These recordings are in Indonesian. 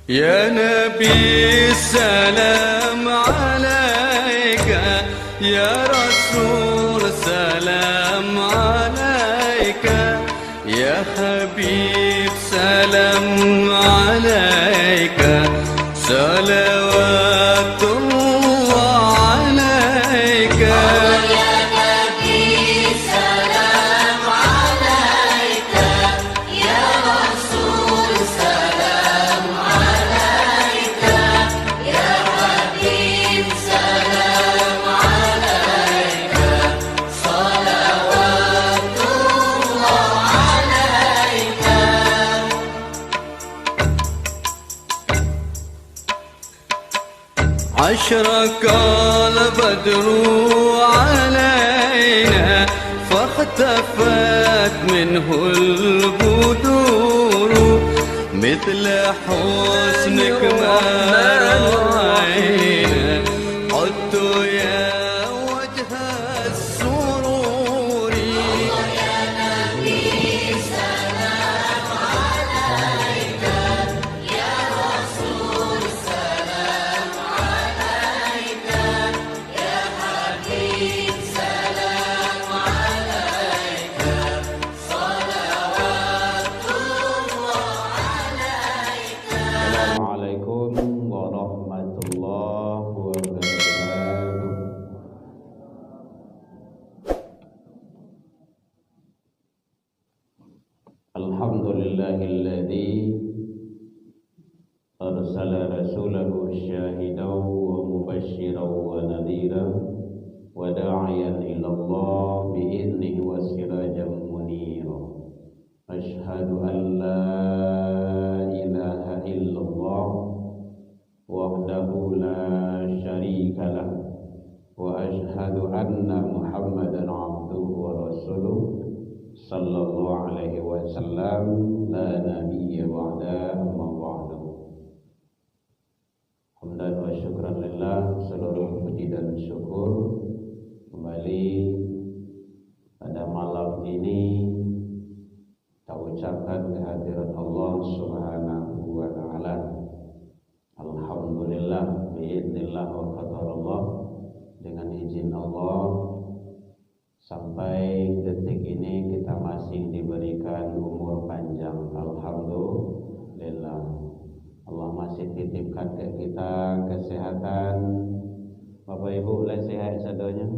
يا نبي السلام عليك، يا رسول سلام عليك، يا حبيب سلام عليك، صلوات الله عليك. أشرق البدر علينا فاختفت منه البدور، مثل حسنك ما رأينا عدت يا وجه السرور. Assalamualaikum warahmatullahi wabarakatuh. Alhamdulillahilladzi arsala rasulahu syahidan wa mubasysyiran wa nadhiran wa da'iyan ila Allah bi'idnihi wa sirajan munira. Asyhadu an la ilaha illallah wahdahu la syarika lah wa asyhadu anna Muhammadan abduhu wa rasuluh sallallahu alaihi wasallam la nabiyya ba'da amma ba'du. Hamdan wa syukran lillah, seluruh puji dan syukur kembali pada malam ini kita ucapkan kehadiran Allah Subhanahu wa ta'ala. Alhamdulillah biidznillah wa qadarullah, dengan izin Allah sampai detik ini kita masih diberikan umur panjang. Alhamdulillah, Allah masih titipkan ke kita kesehatan. Bapak Ibu boleh sehat sadonya?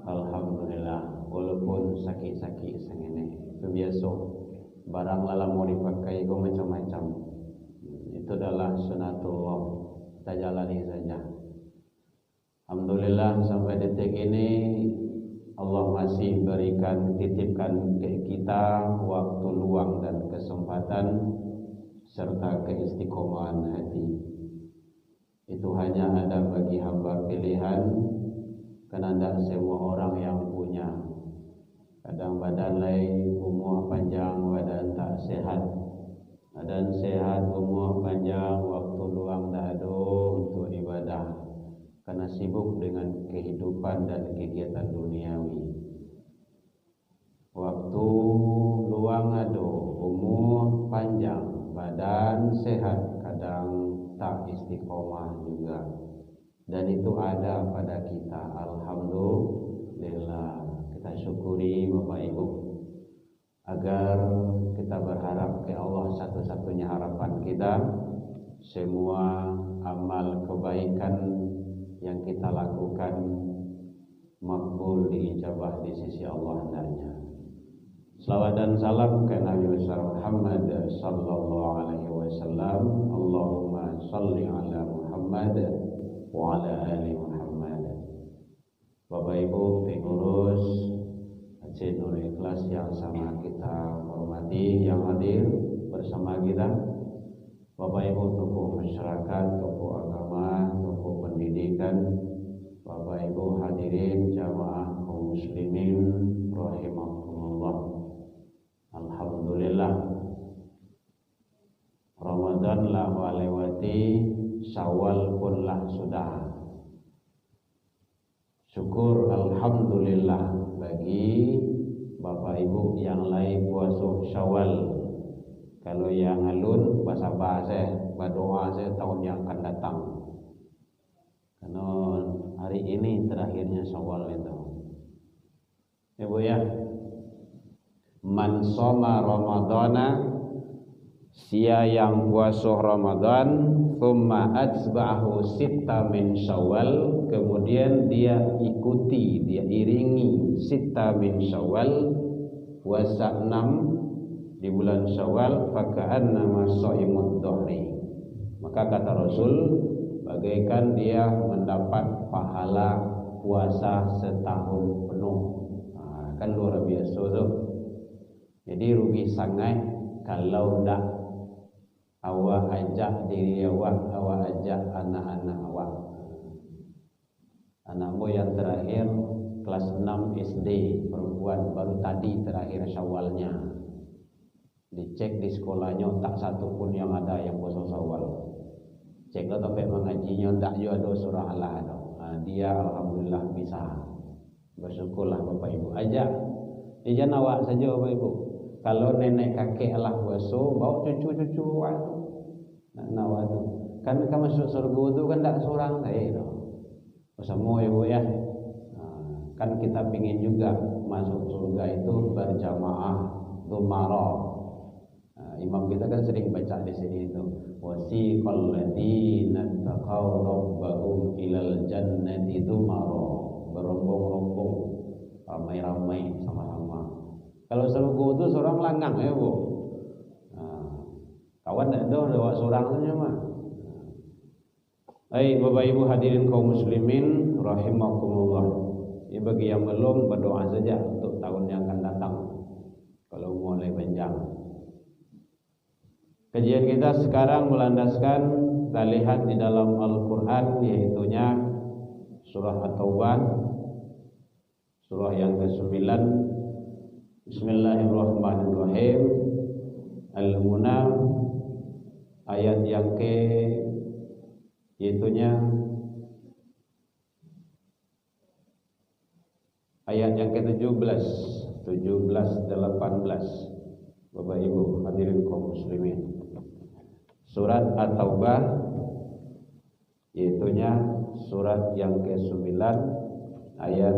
Alhamdulillah, walaupun sakit-sakit sengene itu biasa. Barang lala mau dipakai itu macam-macam. Itu adalah sunatullah, kita jalani saja. Alhamdulillah sampai detik ini Allah masih berikan, titipkan ke kita waktu luang dan kesempatan serta keistiqomahan hati. Itu hanya ada bagi hamba pilihan, karena tidak semua orang yang punya. Kadang badan lain, umur panjang, badan tak sehat. Badan sehat, umur panjang, waktu luang tak ada untuk ibadah, karena sibuk dengan kehidupan dan kegiatan duniawi. Waktu luang ada, umur panjang, badan sehat, kadang tak istiqomah juga. Dan itu ada pada kita. Alhamdulillah, kita syukuri Bapak Ibu, agar kita berharap ke Allah, satu-satunya harapan kita, semua amal kebaikan yang kita lakukan makbul, diijabah di sisi Allah hendaknya. Salawat dan salam ke Nabi besar Muhammad sallallahu alaihi wasallam. Allahumma salli ala Muhammad wa ala ali Muhammad. Bapak Ibu pengurus Masjid Nurul Ikhlas yang sama kita hormati, yang hadir bersama kita, Bapak Ibu tokoh masyarakat, tokoh agama, tokoh pendidikan, Bapak Ibu hadirin jamaah kaum muslimin rahimakumullah. Alhamdulillah, Ramadan lah lewati, Syawal pun lah sudah. Syukur alhamdulillah bagi Bapak Ibu yang lain puasa Syawal, Kalau yang alun bahasa berdoa saya tahun yang akan datang. Karena hari ini terakhirnya Syawal itu. Ya Bu ya. Man shoma Ramadana, sia yang puasa Ramadan, thumma atsba'ahu sitta min Syawal, kemudian dia ikuti, dia iringi sitta min Syawal, puasa 6 di bulan Syawal, faka'annama shaimud dhahri. Maka kata Rasul, bagaikan dia mendapat pahala puasa setahun penuh. Kan luar biasa tuh. Jadi rugi sangat kalau ndak awak ajak diri awak ajak anak-anak awak. Anakmu yang terakhir kelas 6 SD perempuan, baru tadi terakhir Syawalnya. Dicek di sekolahnya tak satu pun yang ada yang puasa Syawal. Ceklah sampai mengajinya ndak juga ada surah Allah ada. Dia alhamdulillah bisa. Bersyukurlah Bapak Ibu. Ajak jangan awak saja Bapak Ibu. Kalau nenek kakek Allah puasa, bawa cucu-cucu awak tu. Nak awak tu. Kan masuk surga tu kan tak seorang tu. Semua Ibu ya. Kan kita pingin juga masuk surga itu berjamaah dumara. Imam kita kan sering baca di sini itu. Wasiqal ladzina taqaw rabbahum ilal jannati dumara. Berombong-rombong, ramai-ramai sama-sama. Kalau surga itu seorang langang ya Bu. Kawan tak ada lewat seorang saja mah. Baik Bapak Ibu hadirin kaum muslimin rahimakumullah. Ya, bagi yang belum berdoa saja untuk tahun yang akan datang. Kalau mulai panjang. Kajian kita sekarang melandaskan, kita lihat di dalam Al-Quran, yaitunya surah At-Taubah, surah yang ke-9. Bismillahirrahmanirrahim. Al-Munah, ayat yang yaitunya ayat yang ke-17, 18. Bapak Ibu hadirin kaum muslimin. Surat At-Taubah, yaitunya surat yang ke-9 ayat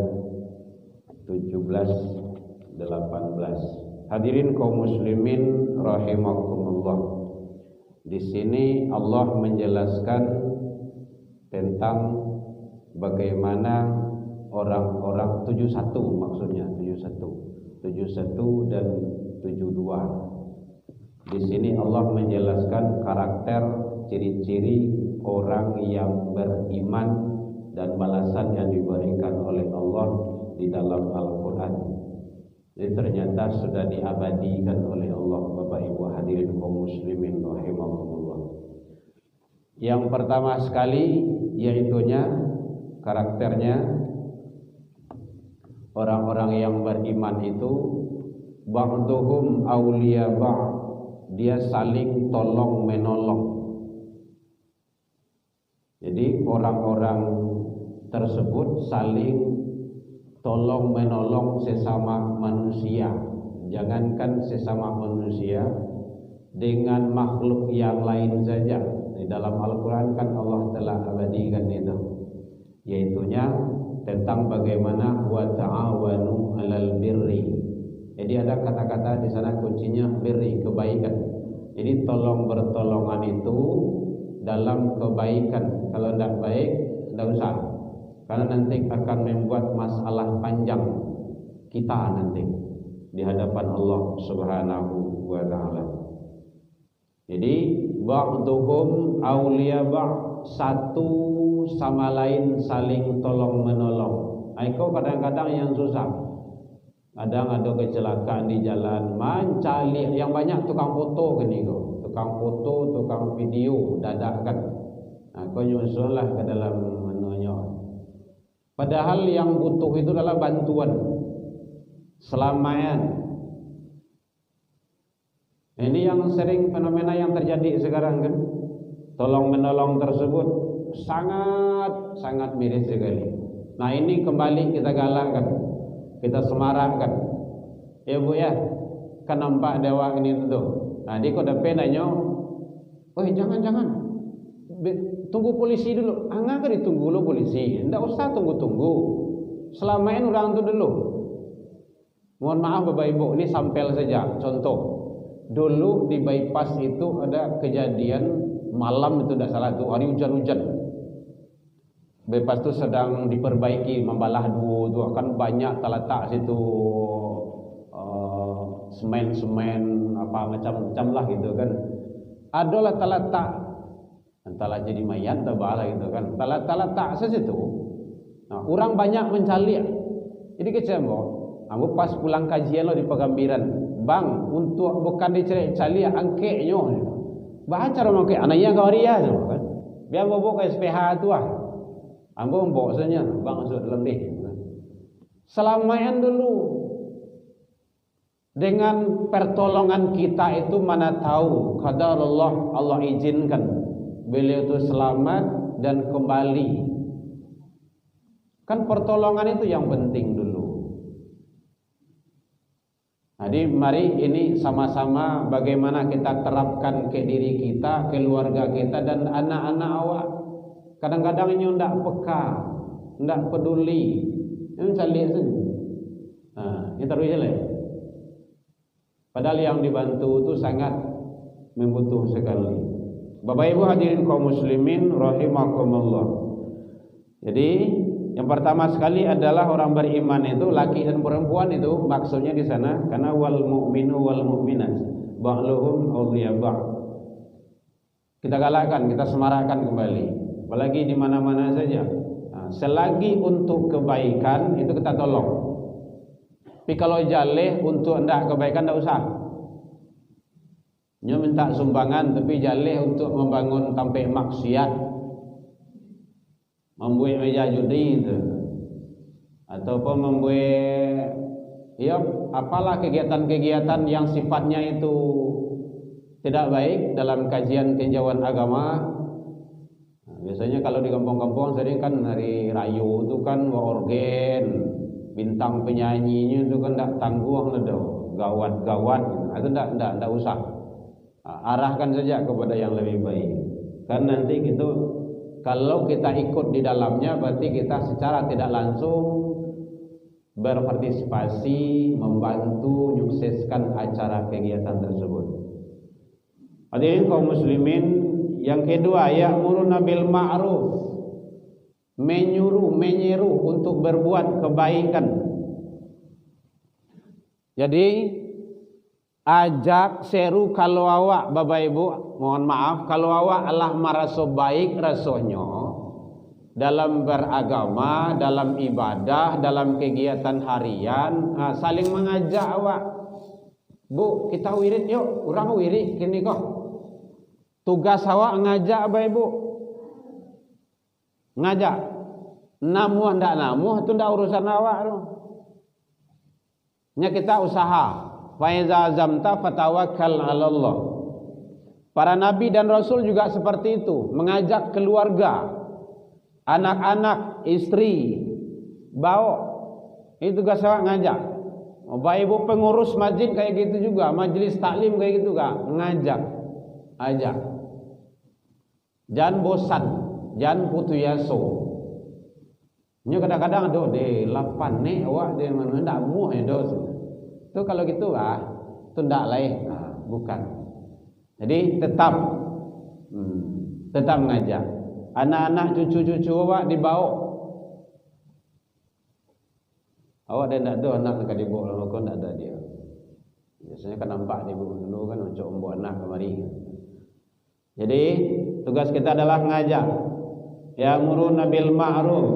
17-18. Hadirin kaum muslimin rahimakumullah. Di sini Allah menjelaskan tentang bagaimana orang-orang 71 maksudnya 71 dan 72. Di sini Allah menjelaskan karakter, ciri-ciri orang yang beriman dan balasan yang diberikan oleh Allah di dalam Al-Quran. Jadi ternyata sudah diabadikan oleh Allah. Bapak Ibu hadirin kaum muslimin rahimakumullah. Yang pertama sekali yaitunya karakternya orang-orang yang beriman itu ba'duhum awliya ba'd. Dia saling tolong menolong. Jadi orang-orang tersebut saling tolong menolong sesama manusia. Jangankan sesama manusia, dengan makhluk yang lain saja. Di dalam Al-Quran kan Allah telah abadikan itu, yaitunya tentang bagaimana wa ta'awanu 'alal birri. Jadi ada kata-kata di sana kuncinya birri, kebaikan. Jadi tolong bertolongan itu dalam kebaikan. Kalau tidak baik, tidak usah. Karena nanti akan membuat masalah panjang kita nanti di hadapan Allah Subhanahu wa taala. Jadi ba'duhum awliya ba'd, satu sama lain saling tolong menolong. Aiko kadang-kadang yang susah. Kadang ada kecelakaan di jalan, mencari yang banyak tukang foto gini kok. Tukang foto, tukang video dadakan. Kau nyusullah ke dalam menunya. Padahal yang butuh itu adalah bantuan, selamanya. Ini yang sering fenomena yang terjadi sekarang kan. Tolong menolong tersebut sangat miris sekali. Nah ini kembali kita galakkan, kita semarakkan. Ya Bu ya, kan nampak dewa ini tuh. Nah, dia kok dapat nanya, "Oh, jangan. Tunggu polisi dulu." Angga kan ditunggu lo polisi. Enggak usah tunggu-tunggu. Selamain orang tu dulu. Mohon maaf Bapak Ibu, ini sampel saja. Contoh, dulu di bypass itu ada kejadian malam itu tidak salah tuh, hari hujan-hujan. Bypass itu sedang diperbaiki, membalah dua tuh kan banyak terletak situ semen apa macam-macam lah gitu kan. Adalah terletak entahlah jadi mayat atau bala gitu kan. Terletak sesitu. Nah, orang banyak mencari. Jadi kecembo. Aku pas pulang kajian lo di Pegambiran, "Bang, untuk bukan dicari angkeknya." Baca orang ke anaknya kau ria tu kan. Biar bawa ke SPH tu ah. Aku bawa saja, bang masuk dalam deh. Selamain dulu. Dengan pertolongan kita itu mana tahu qadar Allah izinkan beliau itu selamat dan kembali. Kan pertolongan itu yang penting dulu. Jadi mari ini sama-sama bagaimana kita terapkan ke diri kita, keluarga kita dan anak-anak awak. Kadang-kadang ini tidak peka, tidak peduli, ini cari saja. Nah, ini terus je. Padahal yang dibantu itu sangat membutuhkan sekali. Bapak Ibu hadirin kaum muslimin rahimakumullah. Jadi yang pertama sekali adalah orang beriman itu laki dan perempuan itu maksudnya di sana karena wal mu'minu wal mu'minat ba'luhum awliya ba'. Kita galakkan, kita semarakkan kembali. Apalagi di mana-mana saja. Nah, selagi untuk kebaikan itu kita tolong. Tapi kalau jaleh untuk hendak kebaikan tidak usah. Dia minta sumbangan tapi jaleh untuk membangun sampai maksiat, membuat meja judi itu, ataupun membuat ya apalah kegiatan-kegiatan yang sifatnya itu tidak baik dalam kajian tinjauan agama. Nah, biasanya kalau di kampung-kampung sering kan hari rayu itu kan organ, bintang penyanyinya itu kan tidak tangguh gawat-gawat, itu tidak usah. Arahkan saja kepada yang lebih baik. Kan nanti gitu kalau kita ikut di dalamnya berarti kita secara tidak langsung berpartisipasi membantu menyukseskan acara kegiatan tersebut. Hadirin kaum muslimin, yang kedua ya'muruna bil ma'ruf, menyeru untuk berbuat kebaikan. Jadi ajak seru kalau awak Bapak Ibu, mohon maaf kalau awak Allah merasa baik rasanya dalam beragama, dalam ibadah, dalam kegiatan harian, saling mengajak awak. Bu, kita wirid yuk, orang wirid kini kok. Tugas awak ngajak Bapak Ibu. Ngajak. Namuh ndak namuh itu ndak urusan awak tu. Nya kita usaha. Fa iza azamta fatawakkal 'ala Allah. Para nabi dan rasul juga seperti itu, mengajak keluarga, anak-anak, istri, bawa. Itu tugas awak ngajak. Bapak Ibu pengurus masjid kayak gitu juga, majelis taklim kayak gitu kah? Ngajak, ajak. Jangan bosan, jangan putus asa. Nya kadang-kadang ada de 8 nih awak de mana ndak muah itu. Itu kalau gitu itu ndak lain, bukan. Jadi tetap ngajak. Anak-anak cucu-cucu awak dibawa. Awak dah ndak ada anak nak dibawa lalu kau ndak ada dia. Biasanya kan nampak di dulu kan macam membawa anak kemari. Jadi tugas kita adalah ngajak. Ya'muruna bil ma'ruf,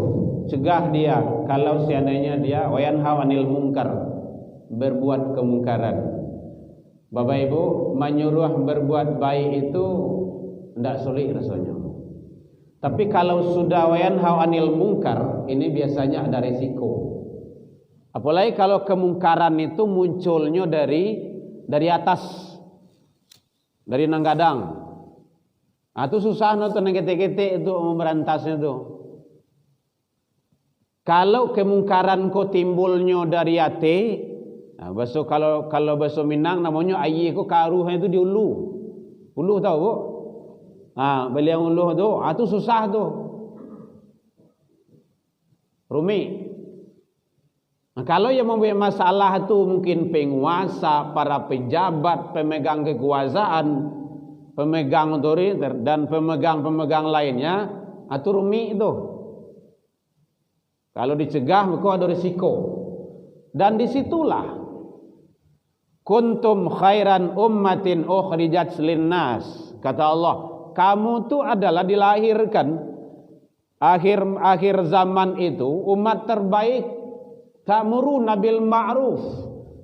cegah dia kalau seandainya dia wayanha 'anil munkar, berbuat kemungkaran. Bapak Ibu, menyuruh berbuat baik itu tidak sulit rasanya. Tapi kalau sudah wayanha 'anil munkar, ini biasanya ada risiko. Apalagi kalau kemungkaran itu munculnya dari atas, dari nanggadang. Itu susah nonton ketik-ketik itu memberantasnya itu. Kalau kemungkaran kok timbulnya dari hati, Nah, bahasa kalau bahasa Minang namanya ayi ku karuh itu di ulu. Ulu tahu bu? Ah, beli yang ulu tu, tu susah tu. Rumit. Nah, kalau yang mempunyai masalah tu mungkin penguasa, para pejabat, pemegang kekuasaan, pemegang otoriter dan pemegang lainnya, itu rumit itu. Kalau dicegah maka ada risiko. Dan disitulah kuntum khairan ummatin ukhrijat linnas, kata Allah, kamu tu adalah dilahirkan akhir zaman itu umat terbaik, ta'muruna bil ma'ruf,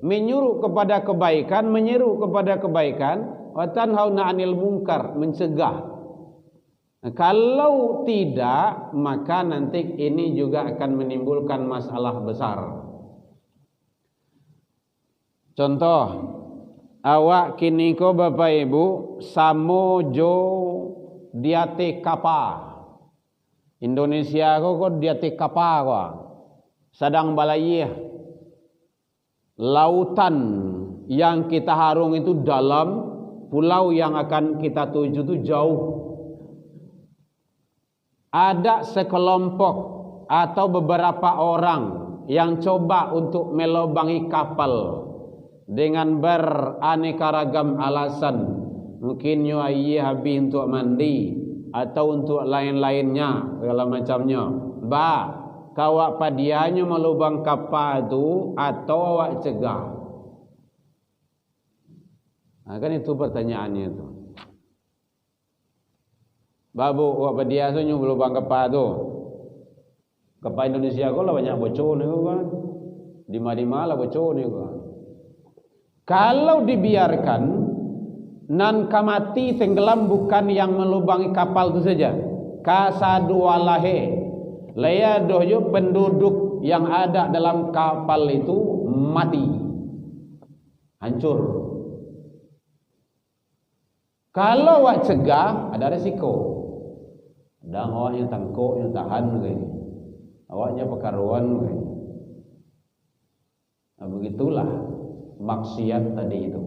menyuruh kepada kebaikan, menyeru kepada kebaikan, wa tanhauna 'anil munkar, mencegah. Nah, kalau tidak maka nanti ini juga akan menimbulkan masalah besar. Contoh, awak kini ko Bapak Ibu samojo diate kapa. Indonesia ko diate kapa ko. Sadang balayih. Lautan yang kita harung itu dalam, pulau yang akan kita tuju itu jauh. Ada sekelompok atau beberapa orang yang coba untuk melobangi kapal dengan beraneka ragam alasan. Mungkin ayah habis untuk mandi atau untuk lain-lainnya segala macamnya. Kawak padianya melubang kapal itu atau awak cegah? Nah, kan itu pertanyaannya itu. Babu awak padia tu melubang kapal tu. Kapal Indonesia ko lah banyak bocor ni kan. Di mana lah bocor ni kan. Kalau dibiarkan nan kamati tenggelam bukan yang melubangi kapal itu saja. Kasadualahe laya dohyo penduduk yang ada dalam kapal itu mati, hancur. Kalau awak cegah ada resiko. Dan awaknya tangkuk, yang tahan kayak. Awaknya pekaruan kayak. Nah, begitulah maksiat tadi itu.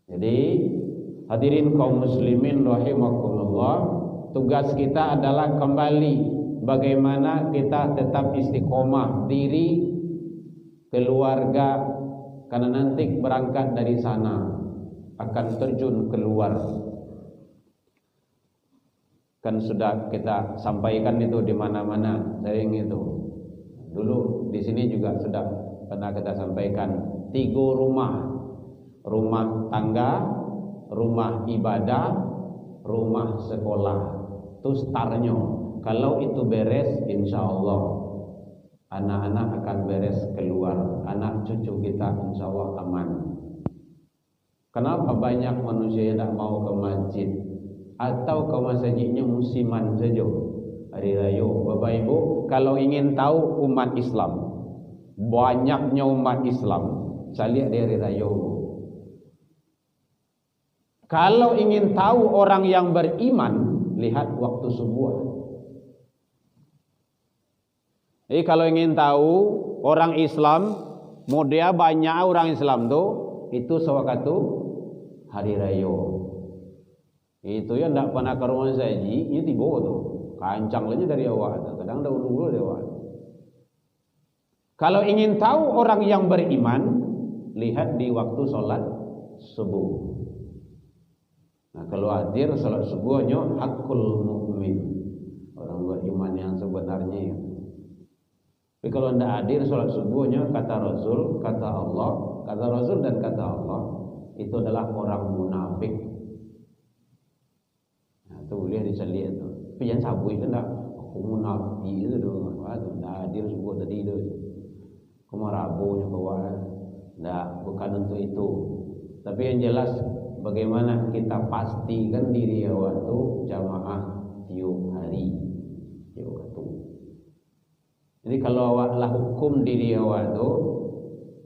Jadi hadirin kaum muslimin rahimakumullah, tugas kita adalah kembali bagaimana kita tetap istiqomah diri, keluarga, karena nanti berangkat dari sana akan terjun keluar. Kan sudah kita sampaikan itu di mana-mana sering itu. Dulu di sini juga sudah pernah kita sampaikan 3 rumah. Rumah tangga, rumah ibadah, rumah sekolah. Itu startnya. Kalau itu beres, insya Allah anak-anak akan beres keluar. Anak cucu kita insya Allah aman. Kenapa banyak manusia yang tak mau ke masjid atau ke masjidnya musiman saja hari raya? Bapak Ibu, kalau ingin tahu umat Islam, banyaknya umat Islam, saya lihat di hari raya. Kalau ingin tahu orang yang beriman, lihat waktu subuh. Jadi kalau ingin tahu orang Islam, mudah banyak orang Islam tu itu sewaktu hari raya. Itu yang tak pernah ke rumah saji, ini tiba tu kancang lagi dari awal, kadang dahulu dari awal. Kalau ingin tahu orang yang beriman, lihat di waktu solat subuh. Nah, kalau hadir salat subuhnya hakul mukmin, orang beriman yang sebenarnya. Tapi kalau tidak hadir salat subuhnya, kata Rasul, kata Allah, kata Rasul dan kata Allah, itu adalah orang munafik. Nah, itu boleh dicari itu. Tapi jangan sabui kan tak, aku munafik itu doang. Wah, tidak hadir subuh tadi itu. Aku mau rabunya bawa. Tidak, bukan untuk itu. Tapi yang jelas, bagaimana kita pastikan diri waktu jamaah tiap hari, tiap waktu. Jadi kalau awaklah hukum diri awak tu,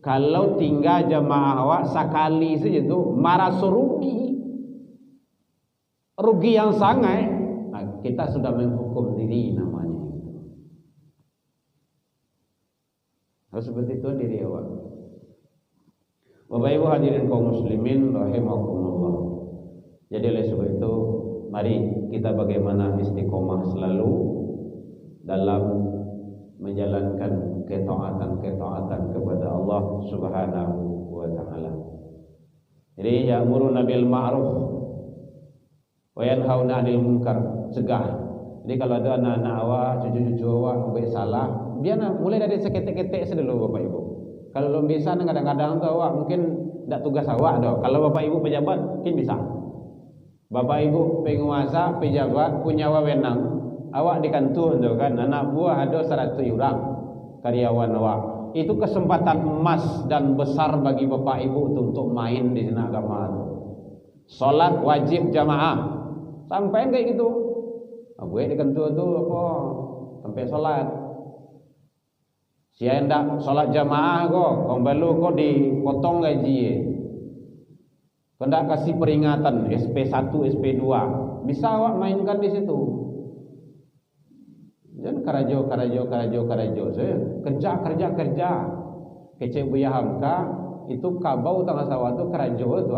kalau tinggal jamaah awak sekali saja tu marah rugi yang sangat, nah, kita sudah menghukum diri namanya. Harus seperti itu diri awak. Bapak Ibu hadirin kaum muslimin rahimakumullah. Jadi oleh sebab itu mari kita bagaimana istiqomah selalu dalam menjalankan ketaatan kepada Allah Subhanahu wa taala. Jadi ya'muruna bil ma'ruf wa yanhauna 'anil munkar, cegah. Jadi kalau ada anak-anak awak, cucu-cucu awak buat salah, biar mulai dari seketek-ketek sedulu Bapak Ibu. Kalau belum bisa kadang-kadang tuh awak mungkin tidak tugas awak doh. Kalau Bapak Ibu pejabat mungkin bisa. Bapak Ibu penguasa, pejabat punya wewenang, awak di kantor tuh kan, anak buah ada 100 orang karyawan awak. Itu kesempatan emas dan besar bagi Bapak Ibu untuk main di sana agama itu. Salat wajib jamaah. Sampai kayak gitu. Gue di kantor tuh apa? Sampai salat. Siapa hendak salat jamaah kok, balu kok dipotong gaji. Kau hendak kasih peringatan SP1, SP2. Bisa awak mainkan di situ. Jangan karajo. Kerja. Kece buya hamka itu kabau tengah sawah tu karajo tu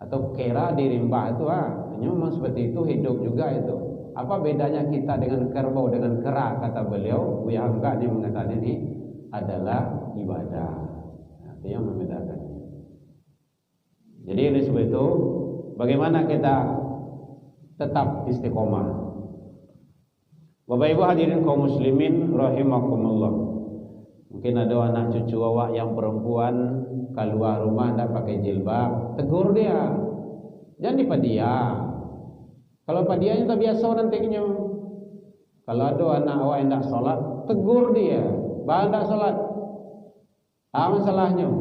atau kera di rimba itu hanya memang seperti itu hidup juga itu. Apa bedanya kita dengan kerbau dengan kera, kata beliau buya hamka dia mengatakan ini adalah ibadah. Itu yang membedakan. Jadi oleh sebab itu bagaimana kita tetap istiqomah. Bapak Ibu hadirin kaum muslimin rahimakumullah. Mungkin ada anak cucu awak yang perempuan keluar rumah tidak pakai jilbab, tegur dia. Jangan dipadia. Kalau padianya tak biasa nantinya. Kalau ada anak awak yang tidak sholat, tegur dia. Bah tidak sholat. Apa masalahnya?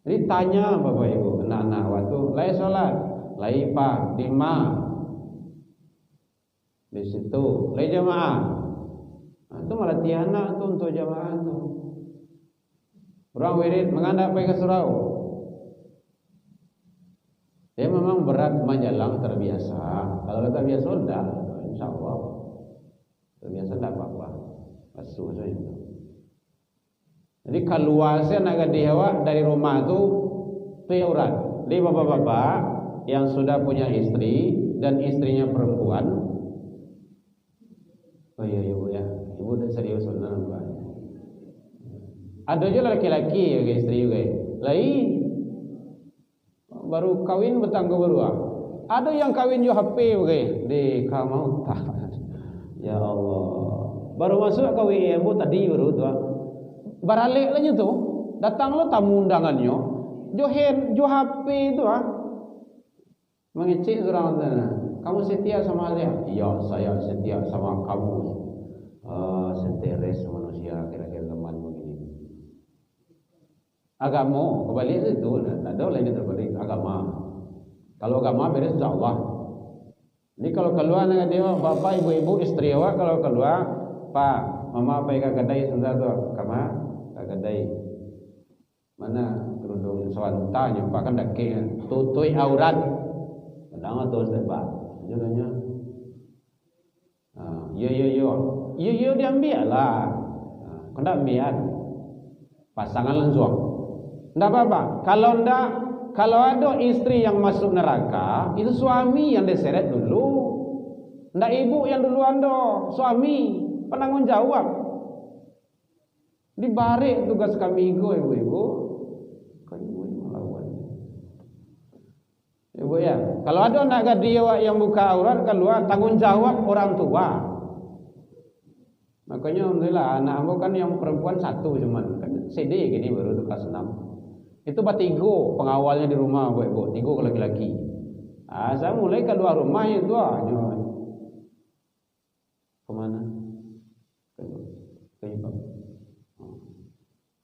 Jadi tanya Bapak Ibu, anak-anak awak tu, lai sholat, lai pak, lima. Di situ, lai jamaah. Itu malah tiana tu untuk jamaah tu. Orang wirid mengandak pergi ke surau. Dia memang berat majalang terbiasa. Kalau tak biasa sudah, insyaAllah terbiasa tak apa-apa. Basuh saja itu. Jadi keluarnya nak gadis awak dari rumah tu ya urat. Jadi bapak-bapak yang sudah punya istri dan istrinya perempuan. Oh iya ibu ya, ibu dah serius benar nampak. Ada juga laki-laki ya ke istri juga. Lain baru kawin bertangga baru. Ada yang kawin jo HP okay. Di kamau tak. Ya Allah. Baru masuk kawin ibu tadi baru tu. Baralik lah tu. Datang lo tamu undangannya. Jo HP tu mengecek orang sana. Kamu setia sama dia? Iya, saya setia sama kamu. Seteres manusia kira-kira teman begini. Agama kembali itu, tak ada lain terbalik agama. Kalau agama beres insya Allah. Jadi kalau keluar dengan dia, bapak, ibu-ibu, istri awak kalau keluar, pak, mama apa yang kadai sudah tu, kama kadai. Mana kerudung sawantanya, pak kan dak tutui aurat. Kadang tu sebab jadinya. Yo diambil lah. Kena ambil pasangan langsung. Tidak apa-apa. Kalau ada istri yang masuk neraka, itu suami yang diseret dulu. Tidak ibu yang dulu anda, suami penanggung jawab. Dibalik tugas kami ibu-ibu. Ibu ya, kalau ada anak gadis yang buka aurat keluar, tanggung jawab orang tua. Makanya alhamdulillah anak aku kan yang perempuan satu cuman kan CD gini baru tu kelas 6. Itu batigo pengawalnya di rumah ibu, tigo laki-laki. Saya mulai keluar rumah itu kemana? Ke Ibang.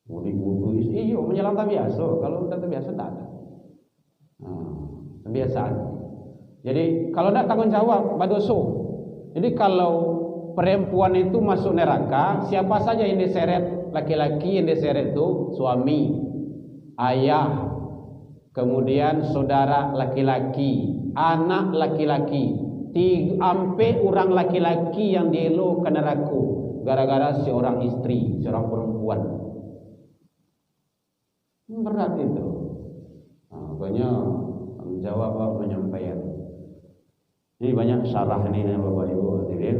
Mudik iyo menjelang tak biasa. Kalau tak biasa tak ada. Kebiasaan. Jadi kalau tidak tanggung jawab badoso. Jadi kalau perempuan itu masuk neraka, siapa saja yang diseret, laki-laki yang diseret itu suami, ayah, kemudian saudara laki-laki, anak laki-laki, 3 orang laki-laki yang dielok ke neraka. gara-gara seorang istri, seorang perempuan. Berat itu. Makanya menjawab penyampaian. Ini banyak syarah ini Bapak Ibu hadirin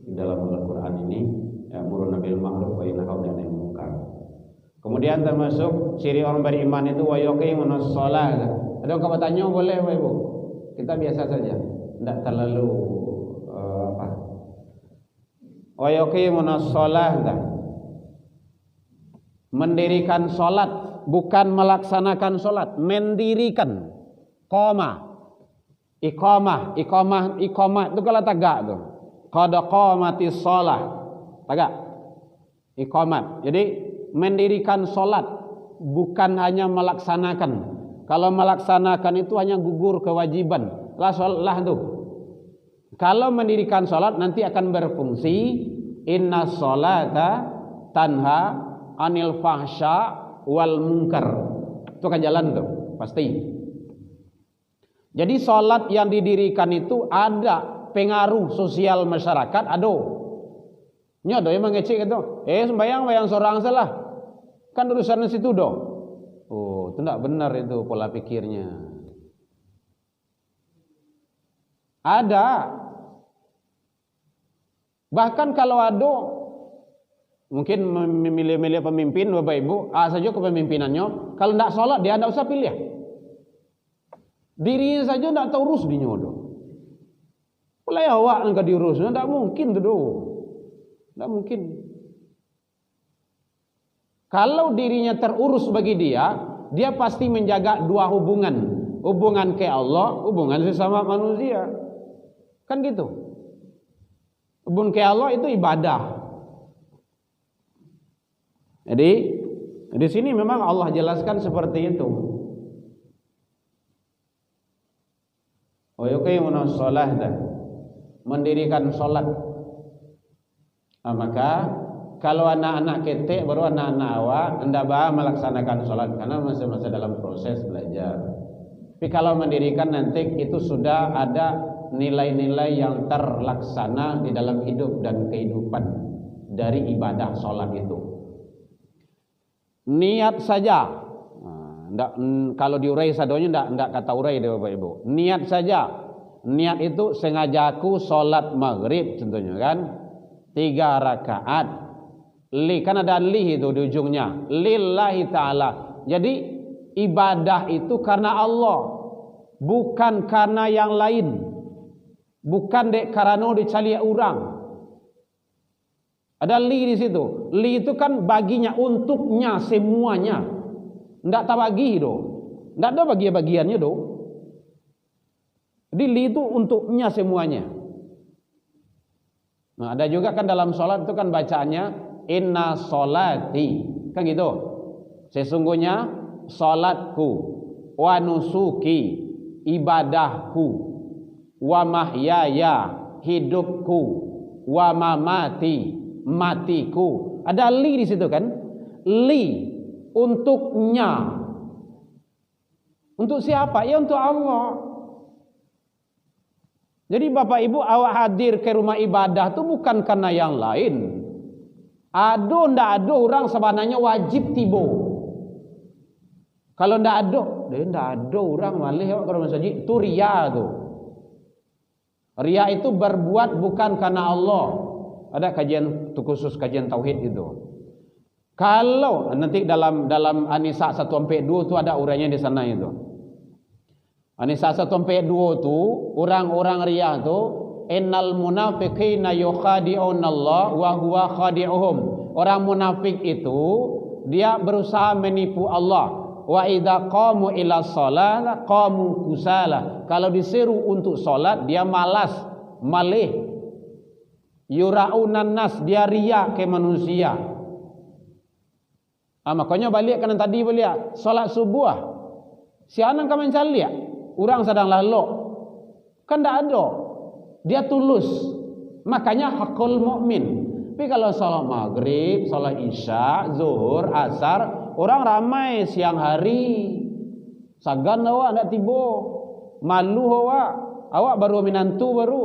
di dalam Al-Qur'an ini, ya'muruna bil ma'ruf wa yanhauna 'anil munkar. Kemudian termasuk ciri orang beriman itu wa yuqimunas shalah. Ada yang bertanya boleh Bapak Ibu? Kita biasa saja, tidak terlalu wa yuqimunas shalah. Mendirikan salat, bukan melaksanakan salat, mendirikan. Iqamah itu kalau tagak tuh. Qad qamatis shalah. Tagak. Iqamat. Jadi mendirikan salat bukan hanya melaksanakan. Kalau melaksanakan itu hanya gugur kewajiban. Lah tuh. Kalau mendirikan salat nanti akan berfungsi inna sholata tanha anil fahsya wal munkar. Itu kan jalan tuh, pasti. Jadi salat yang didirikan itu ada pengaruh sosial masyarakat, nya ada yang mengecek itu. Sembayang seorang salah. Kan urusan situ do. Oh, itu tidak benar itu pola pikirnya. Ada. Bahkan kalau ada mungkin memilih pemimpin Bapak Ibu, saja kepemimpinannya, kalau tidak sholat dia tidak usah pilih. Diri saja tidak tahu urus di nyodo. Mulai awak enggak diurus, tidak mungkin tu do. Tidak mungkin. Kalau dirinya terurus bagi dia pasti menjaga dua hubungan. Hubungan ke Allah, hubungan sesama manusia. Kan gitu. Hubungan ke Allah itu ibadah. Jadi di sini memang Allah jelaskan seperti itu. Wa yuqimunas shalah, mendirikan salat. Maka kalau anak-anak ketek baru anak-anak awak hendak melaksanakan salat karena masih dalam proses belajar. Tapi kalau mendirikan nanti itu sudah ada nilai-nilai yang terlaksana di dalam hidup dan kehidupan dari ibadah salat itu. Niat saja. Kalau diurai sadonya ndak kata urai deh Bapak Ibu. Niat saja. Niat itu sengajaku sholat maghrib contohnya kan 3 rakaat. Kan ada li itu di ujungnya. Lillahi ta'ala. Jadi ibadah itu karena Allah, bukan karena yang lain. Bukan karena dicari orang. Ada li di situ. Li itu kan baginya, untuknya semuanya. Ndak tak bagi do. Ndak ada bagian-bagiannya do. Jadi li itu untuknya semuanya. Nah, ada juga kan dalam sholat itu kan bacaannya inna sholati. Kan gitu. Sesungguhnya sholatku wa nusuki, ibadahku, wa mahyaya, hidupku, wa mamati, matiku. Ada li di situ kan? Li untuknya. Untuk siapa? Ya untuk Allah. Jadi Bapak Ibu awak hadir ke rumah ibadah itu bukan karena yang lain. Ndak ada orang sebenarnya wajib tibo. Kalau ndak ada orang malih awak ke rumah masjid itu ria tu. Ria itu berbuat bukan karena Allah. Ada kajian khusus kajian tauhid itu. Kalau nanti dalam An-Nisa 1-2 itu ada urainya di sana itu. An-Nisa 1-2 itu orang-orang riya itu innal munafiqina yukhadi'una Allah wa huwa khadi'uhum. Orang munafik itu dia berusaha menipu Allah. Wa idza qamu ila shalah qamu kusala. Kalau diseru untuk salat dia malas, malih. Yura'unan nas, dia riya ke manusia. Makanya balik kan tadi balik salat subuh. Sianan kamu mencari ya? Orang sedang lalu. Kan tidak ada. Dia tulus. Makanya hakul mukmin. Tapi kalau salat maghrib, salat isya, zuhur, asar, orang ramai siang hari. Sagan awak nak tiba. Malu awak. Awak baru minantu baru.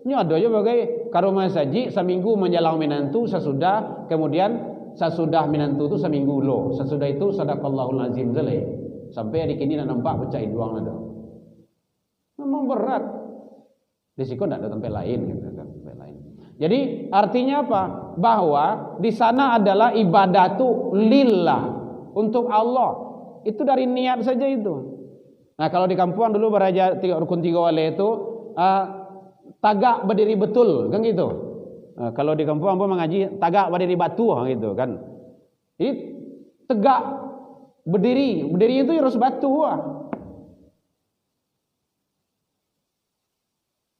Ini ada je bagai karumah saji seminggu menjelang minantu sesudah, kemudian sesudah minantu itu seminggu lo, sesudah itu sadaqallahul azim zale. Sampai hari kini nak nampak pecah duang ada. Memang berat. Risiko tidak ada tempat lain gitu kan, tempat lain. Jadi artinya apa? Bahwa di sana adalah ibadah tu lillah, untuk Allah. Itu dari niat saja itu. Nah, kalau di kampung dulu beraja rukun 3 wali itu tagak berdiri betul kan gitu. Kalau di kampung mengaji tagak berdiri batu gitu kan. Jadi tegak berdiri itu harus batu.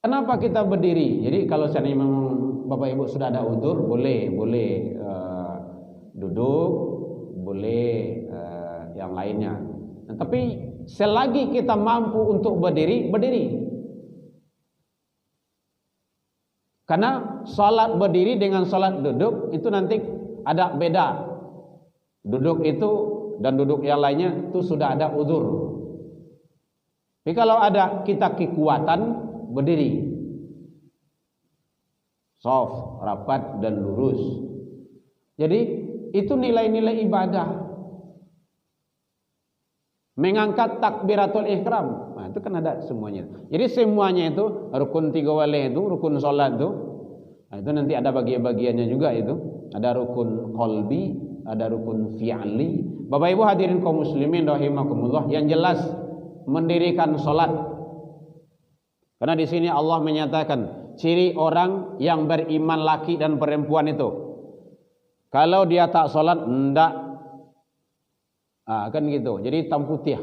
Kenapa kita berdiri? Jadi kalau seandainya memang Bapak Ibu sudah ada udzur, boleh duduk, boleh yang lainnya. Nah, tapi selagi kita mampu untuk berdiri. Karena salat berdiri dengan salat duduk itu nanti ada beda. Duduk itu dan duduk yang lainnya itu sudah ada udzur. Tapi kalau ada kita kekuatan berdiri, soft, rapat dan lurus. Jadi itu nilai-nilai ibadah. Mengangkat takbiratul ihram, nah, itu kan ada semuanya. Jadi semuanya itu rukun 3 wali itu, rukun salat itu, nah, itu nanti ada bagian-bagiannya juga itu. Ada rukun qalbi, ada rukun fi'li. Bapak Ibu hadirin kaum muslimin rahimakumullah, yang jelas mendirikan salat. Karena di sini Allah menyatakan ciri orang yang beriman laki dan perempuan itu, kalau dia tak salat ndak. Kan gitu. Jadi hitam putih.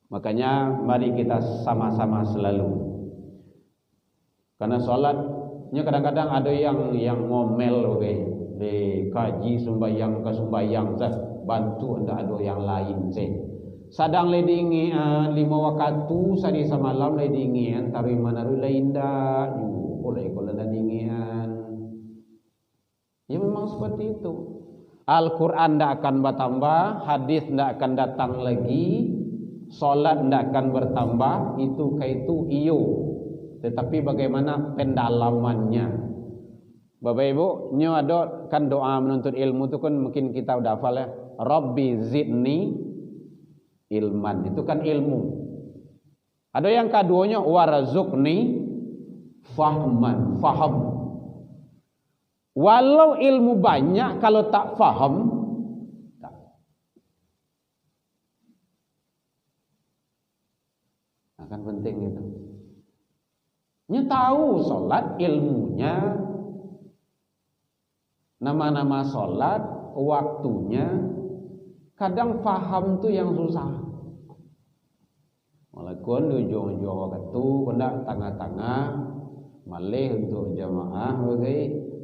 Makanya mari kita sama-sama selalu. Karena sholatnya kadang-kadang ada yang ngomel, di kaji sembahyang ke sembahyang, bantu anda ada yang lain sadang ledingian 5 waktu sadi samalam ledingian taruh mana lain dah oleh kalau ledingian. Ya memang seperti itu. Al-Quran tidak akan bertambah, hadis tidak akan datang lagi, solat tidak akan bertambah, itu iyo. Tetapi bagaimana pendalamannya? Bapak Ibu, nyo ada kan doa menuntut ilmu itu kan mungkin kita udah hafal ya. Rabbi zidni ilman, itu kan ilmu. Ada yang keduanya warzukni faham. Walau ilmu banyak kalau tak faham, tak. Akan penting itu. Nya tahu salat ilmunya, nama-nama salat, waktunya, kadang faham tu yang susah. Walaupun ujung-ujung waktu kena tengah-tengah, malih untuk jamaah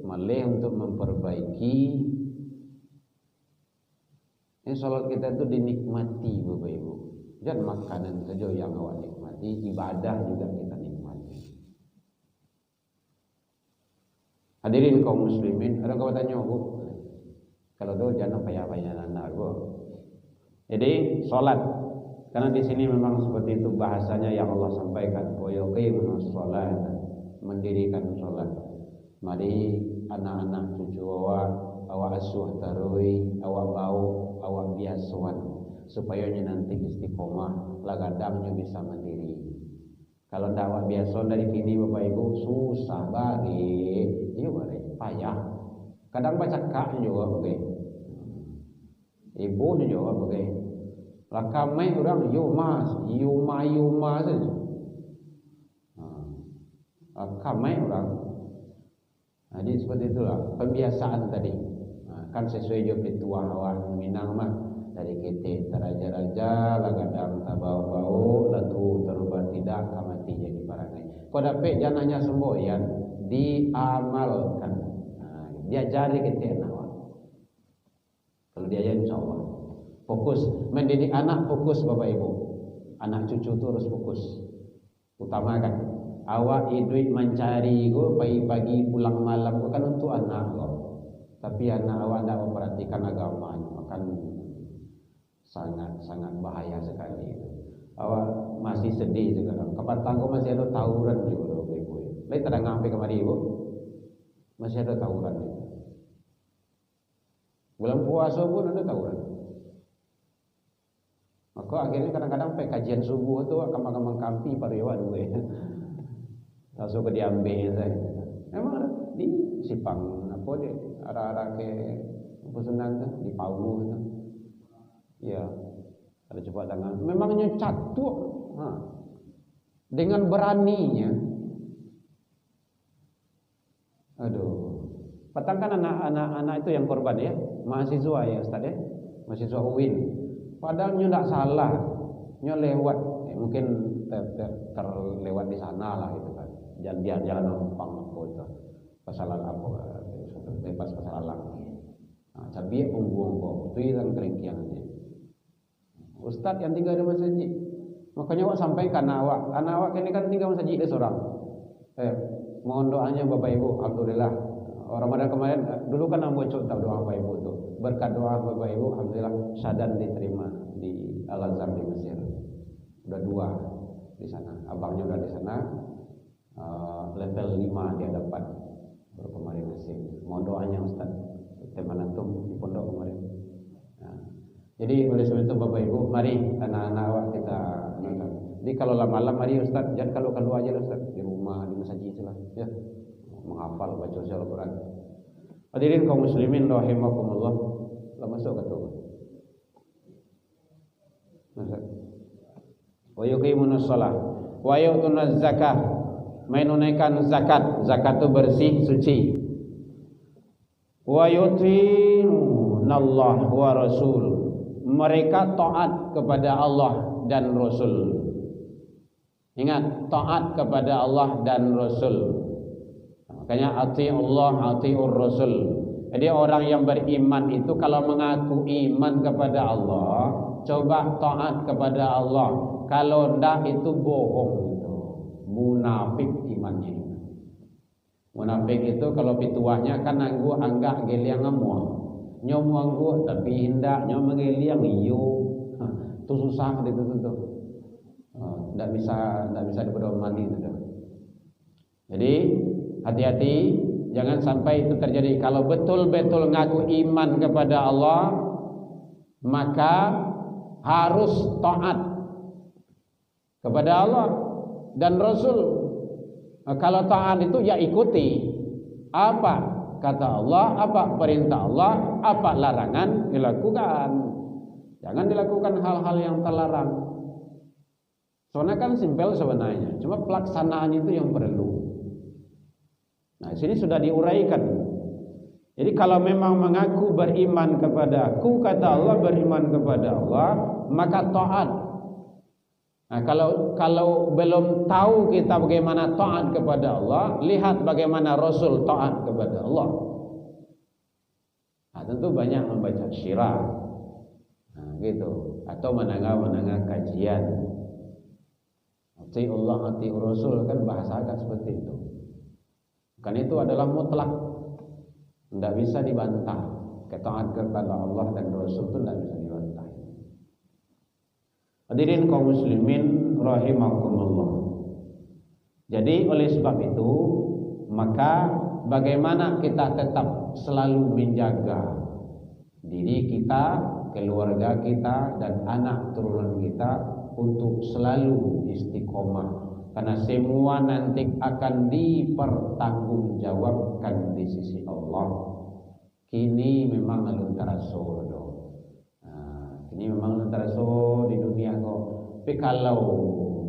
malih untuk memperbaiki. Salat kita itu dinikmati Bapak Ibu. Jangan makanan saja yang awak nikmati, ibadah juga kita nikmati. Hadirin kaum muslimin, ada kau tanya Bu, kalau tu jangan payah-payah anak Bu. Jadi salat, karena di sini memang seperti itu bahasanya yang Allah sampaikan, wa yuqimus shalah, mendirikan salat. Mari anak-anak cucu awak asuh tarui, awak bau, awak biasuan, supaya nanti istiqomah, lagadangnya bisa mandiri. Kalau ndak awak biasa dari kini Bapak Ibu susah balik, iya balik, payah. Kadang baca kak juga bagai, ibu juga bagai, lakamai orang yuma saja, lakamai orang. Jadi seperti itulah pembiasaan tadi. Kan sesuai job tua awak Minang mah dari kita teraja-raja lagadang tabau-bau latu terubah tidak kamati jadi parangai. Kau dapat jananya semboyan diamalkan. Diajari kita awak. Kalau diajar insyaallah. Fokus mendidik anak, fokus Bapak Ibu. Anak cucu itu harus fokus. Utamakan. Awak duit mencari go pagi-pagi pulang malam go kan untuk anak go. Tapi anak awak tidak memperhatikan agamanya, akan sangat bahaya sekali. awak masih sedih juga. Kepatang kau masih ada tawuran juga ibu. Lain tak ada ngampe kemari ibu. Masih ada tawuran. Bulan puasa pun ada tawuran. Maka akhirnya kadang-kadang sampai kajian subuh tu kambang-kambang kampi pada iwa dua. Langsung ke diambil saya. Memang ada di Sipang apa dia arah-arah ke Pusunan tu di Pau tu. Ya. Ada cepat tangan. Memangnya catur. Dengan beraninya. Aduh. Patangkan anak-anak itu yang korban ya. Mahasiswa ya Ustaz ya. Mahasiswa UIN. Padahal nyo tidak salah. Nyo lewat. Mungkin terlewat di sana lah itu kan. Jalan numpang apa itu. Pasalan apa. Bebas pasalan. Cabai pembuang kok. Itu yang kerengkian. Ustaz yang tinggal di masjid. Makanya awak sampaikan anak awak ini kan tinggal masjid dia seorang. Mohon doanya Bapak Ibu, alhamdulillah. Ramadan kemarin dulu kan ambo contoh doa Bapak Ibu tuh. Berkat doa Bapak Ibu alhamdulillah syahadat diterima di Al-Azhar di Mesir. Udah 2 di sana. Abangnya udah di sana. Level 5 dia dapat baru kemarin ngasih. Mohon doanya Ustaz. Teman antum di pondok kemarin. Jadi oleh sebab itu Bapak Ibu, mari anak-anak awak kita nonton. Jadi kalau malam mari Ustaz, jangan kalau keluar aja Ustaz di rumah di masjid lah, ya. Menghafal baca Al-Qur'an. Hadirin kaum muslimin rahimakumullah. Lah masuk ke tu. Masuk. Wa yuqimunus shalah wa yu'tunuz zakah. Menunaikan zakat. Zakat itu bersih, suci. Wa yu'tinallah wa rasul. Mereka taat kepada Allah dan Rasul. Ingat, taat kepada Allah dan Rasul. Makanya ati'ullah, ati'ur Rasul. Jadi orang yang beriman itu kalau mengaku iman kepada Allah, coba taat kepada Allah. Kalau tidak itu bohong itu. Munafik imannya. Munafik itu kalau pituahnya kan anggap geliang ngemuah. Nyom wanggu tapi hindak nyom mengeliang iyo tu susah itu tu tidak bisa dipedomani itu. Jadi hati-hati jangan sampai itu terjadi. Kalau betul-betul ngaku iman kepada Allah maka harus taat kepada Allah dan Rasul. Kalau taat itu ya ikuti apa kata Allah, apa perintah Allah, apa larangan dilakukan. Jangan dilakukan hal-hal yang terlarang. Soalnya kan simpel sebenarnya, cuma pelaksanaan itu yang perlu. Nah, sini sudah diuraikan. Jadi kalau memang mengaku beriman kepada aku, kata Allah beriman kepada Allah, maka taat. Nah, kalau belum tahu kita bagaimana taat kepada Allah, lihat bagaimana Rasul taat kepada Allah. Nah, tentu banyak membaca syirah, gitu, atau menengah kajian. Ati Allah, ati Rasul kan bahasa agak seperti itu. Kan itu adalah mutlak, tidak bisa dibantah. Ketaat kepada Allah dan Rasul itu tidak bisa dibantah. Hadirin kaum muslimin rahimakumullah. Jadi oleh sebab itu maka bagaimana kita tetap selalu menjaga diri kita, keluarga kita dan anak turunan kita untuk selalu istiqomah, karena semua nanti akan dipertanggungjawabkan di sisi Allah. Kini memang aluntara sodo. Ini memang antara di dunia kok. Tapi kalau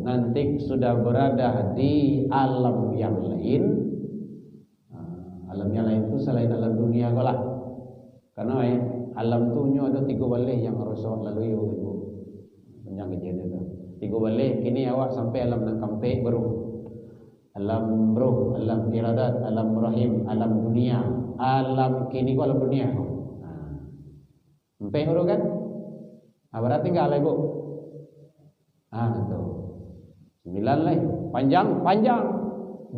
nanti sudah berada di alam yang lain, alam yang lain itu selain alam dunia kok lah. Karena alam tu nyo ada 3 balih yang harus awak lalui ibu. Panjang kejadian itu. 3 balih kini awak sampai alam nang kampe baru. Alam roh, alam iradat, alam rahim, alam dunia. Alam kini kok alam dunia. Sampai baru kan? Berarti enggak lah ibu. Itu 9 lah. Panjang,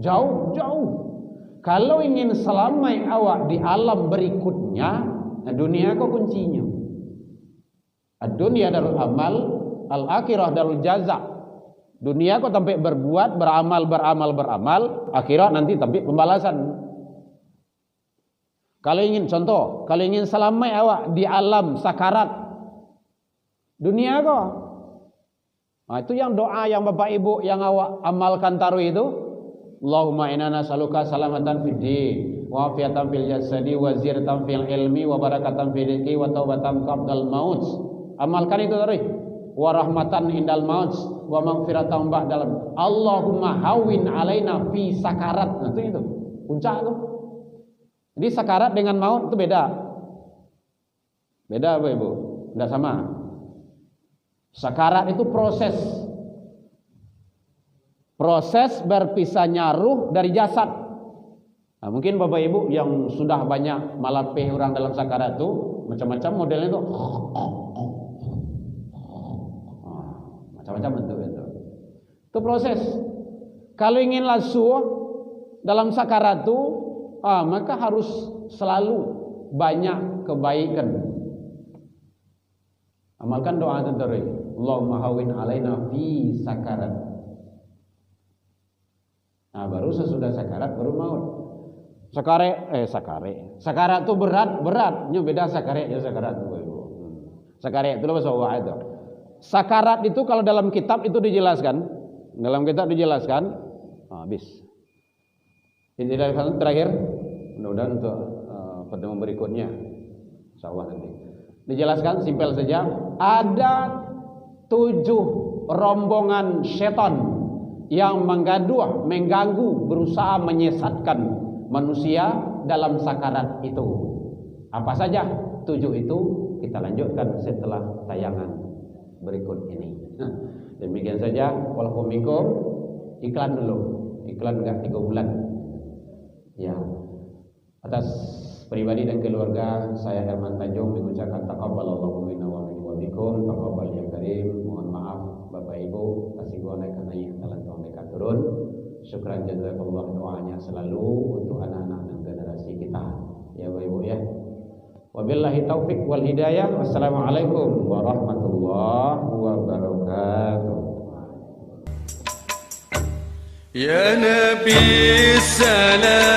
jauh. Kalau ingin selamai awak di alam berikutnya, dunia kok kuncinya. Dunia darul amal, Al-akhirah darul jaza. Dunia kau sampai berbuat, beramal, akhirat nanti tapi pembalasan. Kalau ingin contoh, kalau ingin selamat awak di alam sakarat dunia kau. Nah, itu yang doa yang Bapak Ibu yang awak amalkan taruh itu. Allahumma inna nas'aluka salamatan fid din wa afiatan fil jasadi wa ziyadatan fil ilmi wa barakatan fil rizqi wa taubatan qabdal maut. Amalkan itu taruh. Wa rahmatan indal maut wa maghfiratan ba'dal. Allahumma hawin alaina fi sakarat. Nah, itu puncak itu. Jadi sakarat dengan maut itu beda. Beda Bapak Ibu. Tidak sama. Sakarat itu proses berpisahnya ruh dari jasad. Nah, mungkin Bapak Ibu yang sudah banyak malatih orang dalam sakarat itu macam-macam modelnya itu. Macam-macam bentuk itu. Itu proses. Kalau ingin langsung dalam sakarat itu, maka harus selalu banyak kebaikan. Amalkan doa terus. Allahumma hawin alaina fi sakarat. Nah, baru sesudah sakarat baru maut. Sakarat itu beratnya beda sakarat ya sakarat itu. Sakarat itu bahasa Allah itu. Sakarat itu kalau dalam kitab itu dijelaskan. Habis. Ini terakhir. Mudah-mudahan untuk pertemuan berikutnya. Insyaallah nanti. Dijelaskan simpel saja. Ada 7 rombongan setan yang mengganggu, berusaha menyesatkan manusia dalam sakarat itu. Apa saja 7 itu kita lanjutkan setelah tayangan berikut ini. Demikian saja. Waalaikumsalam. Iklan dulu. Iklan enggak 3 bulan. Ya. Atas pribadi dan keluarga saya Herman Tanjung mengucapkan taqabbalallahu minna wa minkum, taqabbal ya karim. Mohon maaf Bapak Ibu kasih gua naik karena yang telah mereka turun. Syukran jazakallah doanya selalu untuk anak-anak dan generasi kita. Ya Bapak Ibu ya. Wabillahi taufik wal hidayah. Wassalamualaikum warahmatullahi wabarakatuh. Ya Nabi salam